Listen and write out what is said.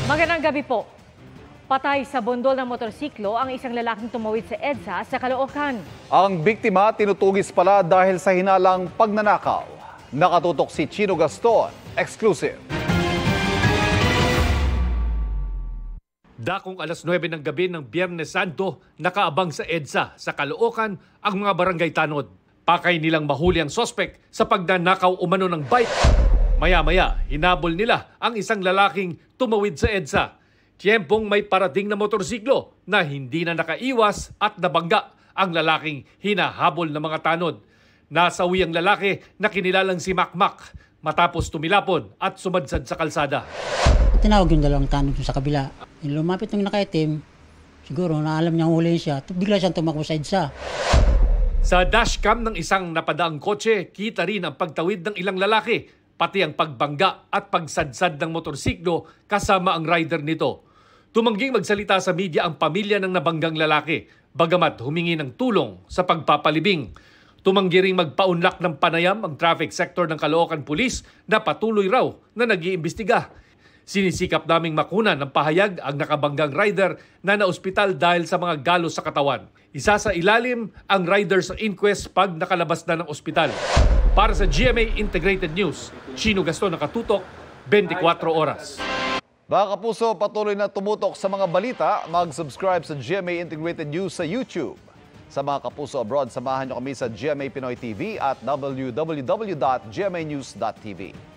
Magandang gabi po. Patay sa bundol ng motorsiklo ang isang lalaking tumawid sa EDSA sa Caloocan. Ang biktima tinutugis pala dahil sa hinalang pagnanakaw. Nakatutok si Chino Gaston. Exclusive. Dakong alas 9 ng gabi ng Biyernes Santo, nakaabang sa EDSA sa Caloocan ang mga barangay tanod. Pakay nilang mahuli ang sospek sa pagnanakaw umano ng bike. Maya-maya, hinabol nila ang isang lalaking tumawid sa EDSA. Tiyempong may parating na motorsiklo na hindi na nakaiwas at nabangga ang lalaking hinahabol ng mga tanod. Nasawi ang lalaki na kinilalang si Makmak matapos tumilapon at sumadsad sa kalsada. Tinawag yung dalawang tanod sa kabila. Lumapit ng nakaitim, siguro na alam niyang huliin siya, bigla siyang tumakbo sa EDSA. Sa dashcam ng isang napadaang kotse, kita rin ang pagtawid ng ilang lalaki, pati ang pagbangga at pagsadsad ng motorsiklo kasama ang rider nito. Tumangging magsalita sa media ang pamilya ng nabanggang lalaki, bagamat humingi ng tulong sa pagpapalibing. Tumanggi ring magpaunlak ng panayam ang traffic sector ng Caloocan Police na patuloy raw na nag-iimbestiga. Sinisikap naming makunan ng pahayag ang nakabanggang rider na naospital dahil sa mga galos sa katawan. Isa sa ilalim ang rider sa inquest pag nakalabas na ng ospital. Para sa GMA Integrated News, Chino Gaston, nakatutok, 24 oras. Mga kapuso, patuloy na tumutok sa mga balita. Mag-subscribe sa GMA Integrated News sa YouTube. Sa mga kapuso abroad, samahan niyo kami sa GMA Pinoy TV at www.gmanews.tv.